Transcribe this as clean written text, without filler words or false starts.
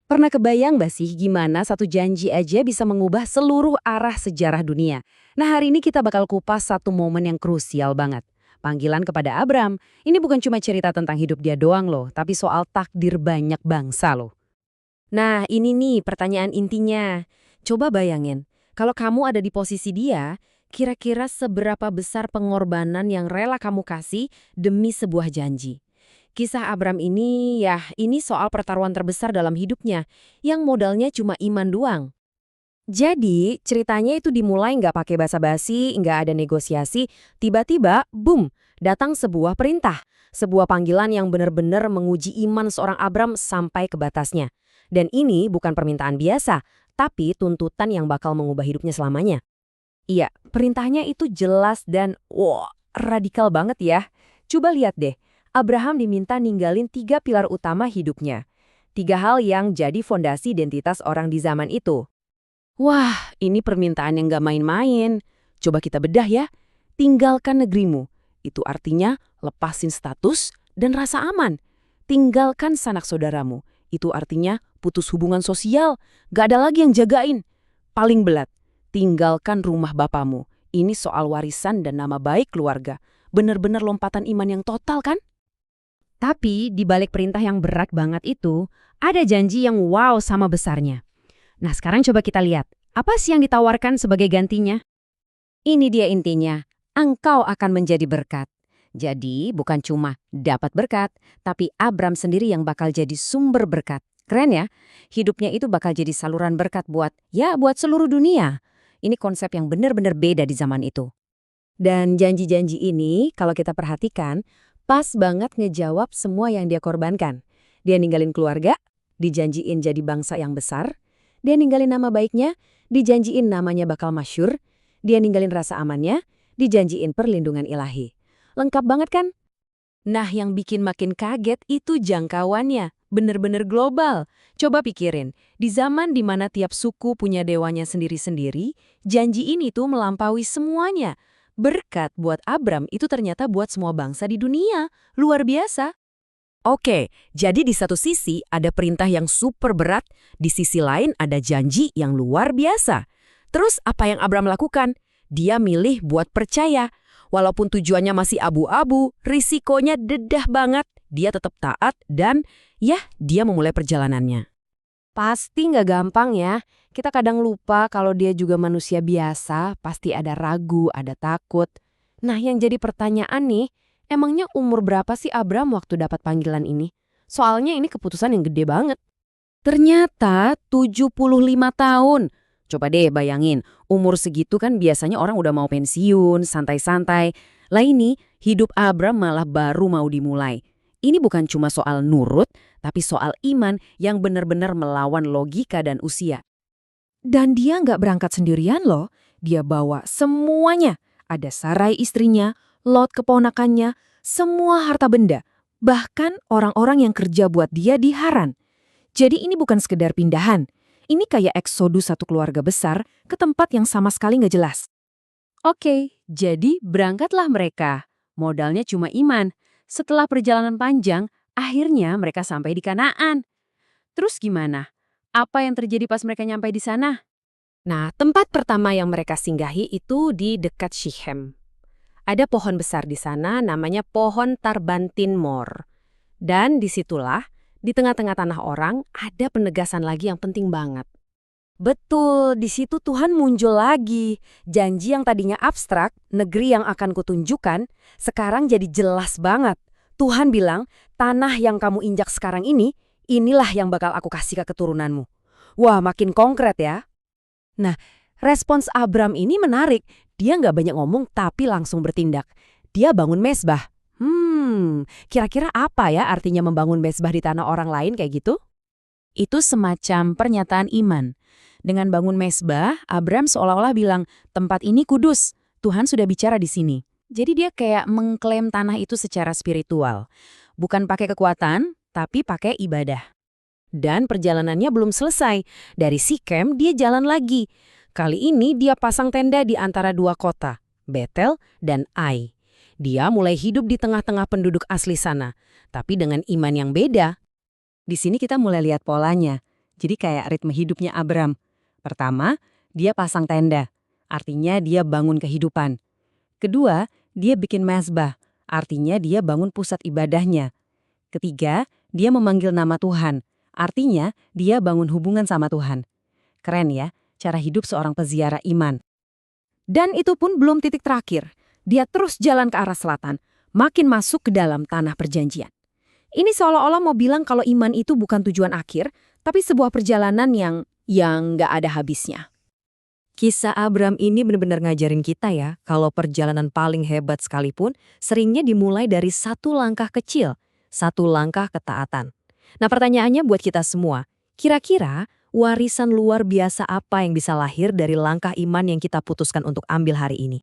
Pernah kebayang nggak sih gimana satu janji aja bisa mengubah seluruh arah sejarah dunia? Nah, hari ini kita bakal kupas satu momen yang krusial banget. Panggilan kepada Abram, ini bukan cuma cerita tentang hidup dia doang loh, tapi soal takdir banyak bangsa loh. Nah, ini nih pertanyaan intinya. Coba bayangin, kalau kamu ada di posisi dia, kira-kira seberapa besar pengorbanan yang rela kamu kasih demi sebuah janji? Kisah Abram ini, ya, ini soal pertaruhan terbesar dalam hidupnya, yang modalnya cuma iman doang. Jadi, ceritanya itu dimulai nggak pakai basa-basi, nggak ada negosiasi, tiba-tiba, boom, datang sebuah perintah. Sebuah panggilan yang benar-benar menguji iman seorang Abram sampai ke batasnya. Dan ini bukan permintaan biasa, tapi tuntutan yang bakal mengubah hidupnya selamanya. Iya, perintahnya itu jelas dan, wow, radikal banget ya. Coba lihat deh, Abraham diminta ninggalin 3 pilar utama hidupnya. 3 hal yang jadi fondasi identitas orang di zaman itu. Wah, ini permintaan yang gak main-main. Coba kita bedah ya. Tinggalkan negerimu. Itu artinya lepasin status dan rasa aman. Tinggalkan sanak saudaramu. Itu artinya putus hubungan sosial. Gak ada lagi yang jagain. Paling belat, tinggalkan rumah bapamu. Ini soal warisan dan nama baik keluarga. Bener-bener lompatan iman yang total kan? Tapi di balik perintah yang berat banget itu, ada janji yang wow sama besarnya. Nah, sekarang coba kita lihat, apa sih yang ditawarkan sebagai gantinya? Ini dia intinya, engkau akan menjadi berkat. Jadi, bukan cuma dapat berkat, tapi Abram sendiri yang bakal jadi sumber berkat. Keren ya? Hidupnya itu bakal jadi saluran berkat buat seluruh dunia. Ini konsep yang benar-benar beda di zaman itu. Dan janji-janji ini, kalau kita perhatikan, pas banget ngejawab semua yang dia korbankan. Dia ninggalin keluarga, dijanjiin jadi bangsa yang besar. Dia ninggalin nama baiknya, dijanjiin namanya bakal masyhur. Dia ninggalin rasa amannya, dijanjiin perlindungan ilahi. Lengkap banget kan? Nah, yang bikin makin kaget itu jangkauannya. Bener-bener global. Coba pikirin, di zaman di mana tiap suku punya dewanya sendiri-sendiri, janji ini tuh melampaui semuanya. Berkat buat Abram itu ternyata buat semua bangsa di dunia. Luar biasa. Oke, jadi di satu sisi ada perintah yang super berat, di sisi lain ada janji yang luar biasa. Terus apa yang Abraham lakukan? Dia milih buat percaya. Walaupun tujuannya masih abu-abu, risikonya dedah banget. Dia tetap taat dan ya, dia memulai perjalanannya. Pasti nggak gampang ya. Kita kadang lupa kalau dia juga manusia biasa, pasti ada ragu, ada takut. Nah, yang jadi pertanyaan nih, emangnya umur berapa sih Abram waktu dapat panggilan ini? Soalnya ini keputusan yang gede banget. Ternyata 75 tahun. Coba deh bayangin, umur segitu kan biasanya orang udah mau pensiun, santai-santai. Lah ini, hidup Abram malah baru mau dimulai. Ini bukan cuma soal nurut, tapi soal iman yang benar-benar melawan logika dan usia. Dan dia nggak berangkat sendirian loh, dia bawa semuanya. Ada Sarai istrinya, Lot keponakannya, semua harta benda. Bahkan orang-orang yang kerja buat dia di Haran. Jadi ini bukan sekedar pindahan. Ini kayak eksodus satu keluarga besar ke tempat yang sama sekali nggak jelas. Oke, jadi berangkatlah mereka. Modalnya cuma iman. Setelah perjalanan panjang, akhirnya mereka sampai di Kanaan. Terus gimana? Apa yang terjadi pas mereka nyampe di sana? Nah, tempat pertama yang mereka singgahi itu di dekat Syichem. Ada pohon besar di sana namanya pohon Tarbantin Mor. Dan disitulah, di tengah-tengah tanah orang, ada penegasan lagi yang penting banget. Betul, di situ Tuhan muncul lagi. Janji yang tadinya abstrak, negeri yang akan kutunjukkan, sekarang jadi jelas banget. Tuhan bilang, tanah yang kamu injak sekarang ini, inilah yang bakal aku kasih ke keturunanmu. Wah, makin konkret ya. Nah, respons Abram ini menarik. Dia nggak banyak ngomong tapi langsung bertindak. Dia bangun mezbah. Kira-kira apa ya artinya membangun mezbah di tanah orang lain kayak gitu? Itu semacam pernyataan iman. Dengan bangun mezbah, Abram seolah-olah bilang, tempat ini kudus, Tuhan sudah bicara di sini. Jadi dia kayak mengklaim tanah itu secara spiritual. Bukan pakai kekuatan, tapi pakai ibadah. Dan perjalanannya belum selesai. Dari Sikem dia jalan lagi. Kali ini dia pasang tenda di antara dua kota, Betel dan Ai. Dia mulai hidup di tengah-tengah penduduk asli sana, tapi dengan iman yang beda. Di sini kita mulai lihat polanya. Jadi kayak ritme hidupnya Abram. Pertama, dia pasang tenda. Artinya dia bangun kehidupan. Kedua, dia bikin mezbah. Artinya dia bangun pusat ibadahnya. Ketiga, dia memanggil nama Tuhan. Artinya dia bangun hubungan sama Tuhan. Keren ya, cara hidup seorang peziarah iman. Dan itu pun belum titik terakhir. Dia terus jalan ke arah selatan, makin masuk ke dalam tanah perjanjian. Ini seolah-olah mau bilang kalau iman itu bukan tujuan akhir, tapi sebuah perjalanan yang nggak ada habisnya. Kisah Abram ini benar-benar ngajarin kita ya, kalau perjalanan paling hebat sekalipun seringnya dimulai dari satu langkah kecil, satu langkah ketaatan. Nah pertanyaannya buat kita semua, kira-kira warisan luar biasa apa yang bisa lahir dari langkah iman yang kita putuskan untuk ambil hari ini?